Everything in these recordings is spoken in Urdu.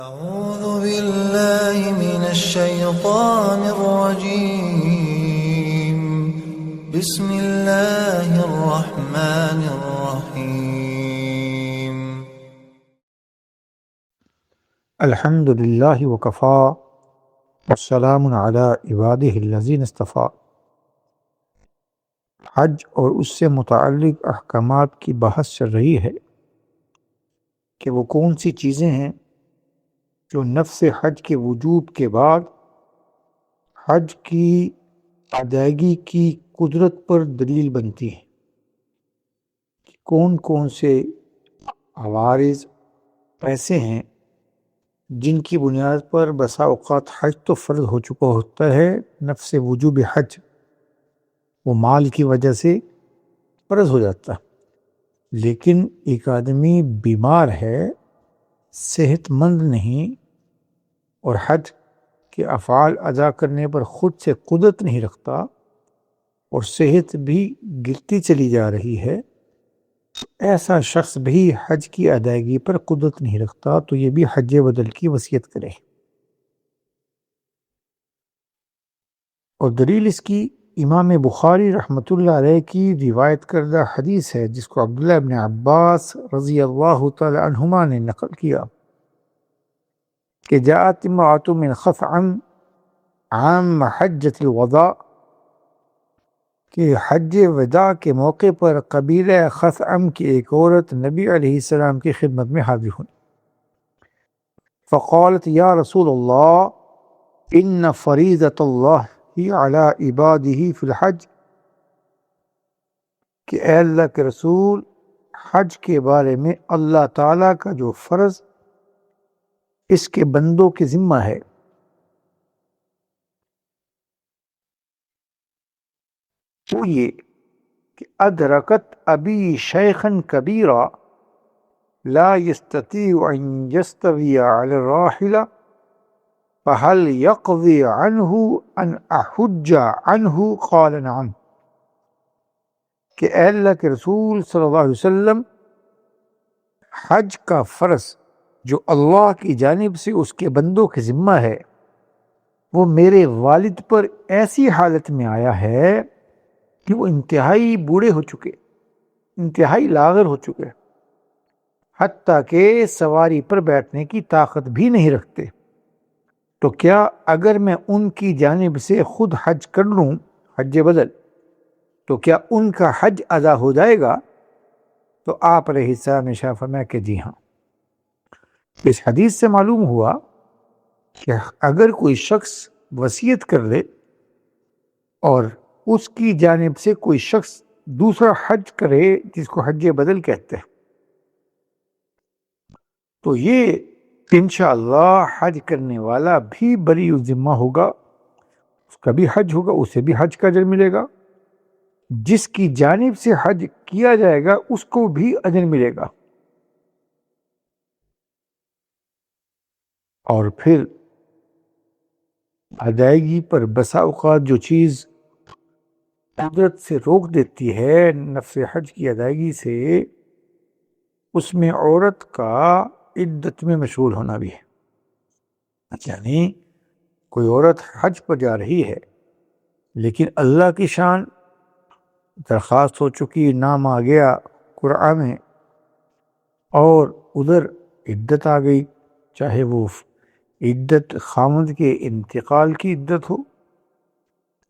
أعوذ بالله من الشيطان الرجيم. بسم الله الرحمن الرحيم. الحمد للہ وکفا والسلام علی عبادہ الذین اصطفیٰ۔ حج اور اس سے متعلق احکامات کی بحث چل رہی ہے کہ وہ کون سی چیزیں ہیں جو نفس حج کے وجوب کے بعد حج کی ادائیگی کی قدرت پر دلیل بنتی ہیں، کون کون سے عوارض ایسے ہیں جن کی بنیاد پر بسا اوقات حج تو فرض ہو چکا ہوتا ہے، نفس وجوب حج وہ مال کی وجہ سے فرض ہو جاتا ہے، لیکن ایک آدمی بیمار ہے، صحت مند نہیں اور حج کے افعال ادا کرنے پر خود سے قدرت نہیں رکھتا اور صحت بھی گرتی چلی جا رہی ہے، ایسا شخص بھی حج کی ادائیگی پر قدرت نہیں رکھتا، تو یہ بھی حج بدل کی وصیت کرے۔ اور دلیل اس کی امام بخاری رحمۃ اللہ علیہ کی روایت کردہ حدیث ہے، جس کو عبداللہ ابن عباس رضی اللہ تعالی عنہما نے نقل کیا کہ جاءت امرأۃ من خثعم عام حجۃ الوداع، کہ حج وداع کے موقع پر قبیلہ خثعم کی ایک عورت نبی علیہ السلام کی خدمت میں حاضر ہوئی، فقالت یا رسول اللہ ان فریضۃ اللہ علی عبادہ فی الحج، کہ اے اللہ کے رسول، حج کے بارے میں اللہ تعالیٰ کا جو فرض اس کے بندوں کے ذمہ ہے، وہ یہ کہ ادرکت ابی شیخا کبیرا لا یستطیع ان یستوی علی الراحلہ فہل یقضی عنہ ان احج عنہ قال نعم، کہ اے اللہ کے رسول صلی اللہ علیہ وسلم، حج کا فرض جو اللہ کی جانب سے اس کے بندوں کے ذمہ ہے، وہ میرے والد پر ایسی حالت میں آیا ہے کہ وہ انتہائی بوڑھے ہو چکے، انتہائی لاغر ہو چکے، حتیٰ کہ سواری پر بیٹھنے کی طاقت بھی نہیں رکھتے، تو کیا اگر میں ان کی جانب سے خود حج کر لوں، حج بدل، تو کیا ان کا حج ادا ہو جائے گا؟ تو آپ علیہ السلام نے ارشاد فرمایا کہ جی ہاں۔ اس حدیث سے معلوم ہوا کہ اگر کوئی شخص وصیت کر لے اور اس کی جانب سے کوئی شخص دوسرا حج کرے، جس کو حج بدل کہتے ہیں، تو یہ انشاءاللہ حج کرنے والا بھی بری ذمہ ہوگا، اس کا بھی حج ہوگا، اسے بھی حج کا اجر ملے گا، جس کی جانب سے حج کیا جائے گا اس کو بھی اجر ملے گا۔ اور پھر ادائیگی پر بسا اوقات جو چیز قدرت سے روک دیتی ہے نفس حج کی ادائیگی سے، اس میں عورت کا عدت میں مشغول ہونا بھی ہے، یعنی کوئی عورت حج پر جا رہی ہے لیکن اللہ کی شان درخواست ہو چکی، نام آ گیا قرآن میں، اور ادھر عدت آ گئی، چاہے وہ عدت خامند کے انتقال کی عدت ہو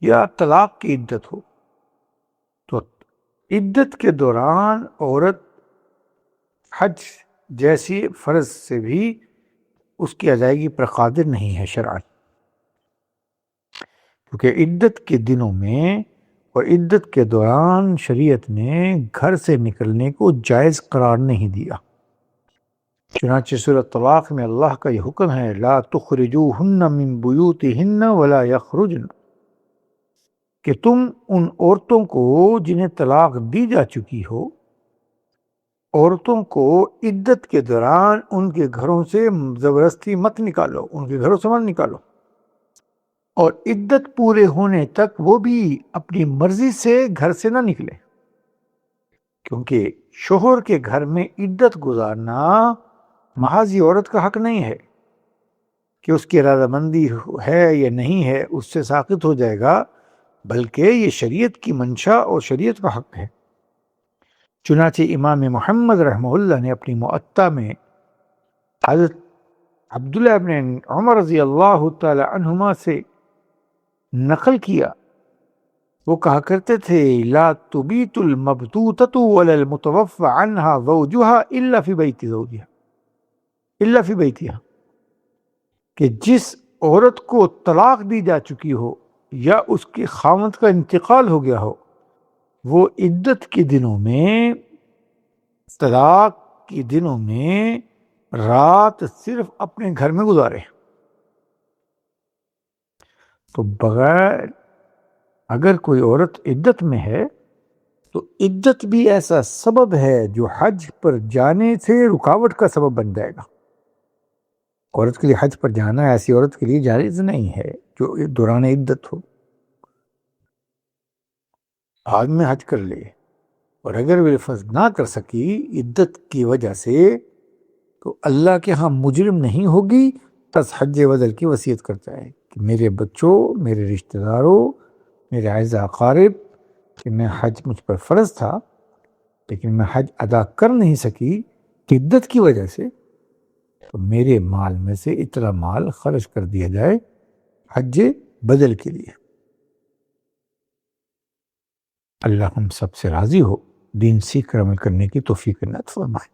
یا طلاق کی عدت ہو، تو عدت کے دوران عورت حج جیسی فرض سے بھی اس کی ادائیگی پر قادر نہیں ہے شرعاً، کیونکہ عدت کے دنوں میں اور عدت کے دوران شریعت نے گھر سے نکلنے کو جائز قرار نہیں دیا، چنانچہ سورۃ طلاق میں اللہ کا یہ حکم ہے لا تخرجوہن من بیوتہن ولا یخرجن، کہ تم ان عورتوں کو جنہیں طلاق دی جا چکی ہو، عورتوں کو عدت کے دوران ان کے گھروں سے زبردستی مت نکالو، ان کے گھروں سے مت نکالو، اور عدت پورے ہونے تک وہ بھی اپنی مرضی سے گھر سے نہ نکلے، کیونکہ شوہر کے گھر میں عدت گزارنا محض عورت کا حق نہیں ہے، کہ اس کی ارادہ مندی ہے یا نہیں ہے اس سے ساقط ہو جائے گا، بلکہ یہ شریعت کی منشا اور شریعت کا حق ہے۔ چنانچہ امام محمد رحمہ اللہ نے اپنی معطا میں حضرت عبداللہ بن عمر رضی اللہ تعالی عنہما سے نقل کیا، وہ کہا کرتے تھے لا تبیت المبتوتۃ ولا المتوفى عنها زوجها الا في بیت زوجها الا في بیتها، کہ جس عورت کو طلاق دی جا چکی ہو یا اس کے خاوند کا انتقال ہو گیا ہو، وہ عدت کے دنوں میں، طلاق کے دنوں میں رات صرف اپنے گھر میں گزارے۔ تو بغیر اگر کوئی عورت عدت میں ہے تو عدت بھی ایسا سبب ہے جو حج پر جانے سے رکاوٹ کا سبب بن جائے گا۔ عورت کے لیے حج پر جانا ایسی عورت کے لیے جائز نہیں ہے جو دوران عدت ہو۔ بعد میں حج کر لے، اور اگر وہ لفظ نہ کر سکی عدت کی وجہ سے تو اللہ کے ہاں مجرم نہیں ہوگی، بس حج بدل کی وصیت کرتا ہے کہ میرے بچوں، میرے رشتہ داروں، میرے اعزا اقارب، کہ میں حج مجھ پر فرض تھا لیکن میں حج ادا کر نہیں سکی عدت کی وجہ سے، تو میرے مال میں سے اتنا مال خرچ کر دیا جائے حج بدل کے لیے۔ اللہ ہم سب سے راضی ہو، دین سیکھ کر عمل کرنے کی توفیق عنایت فرمائے۔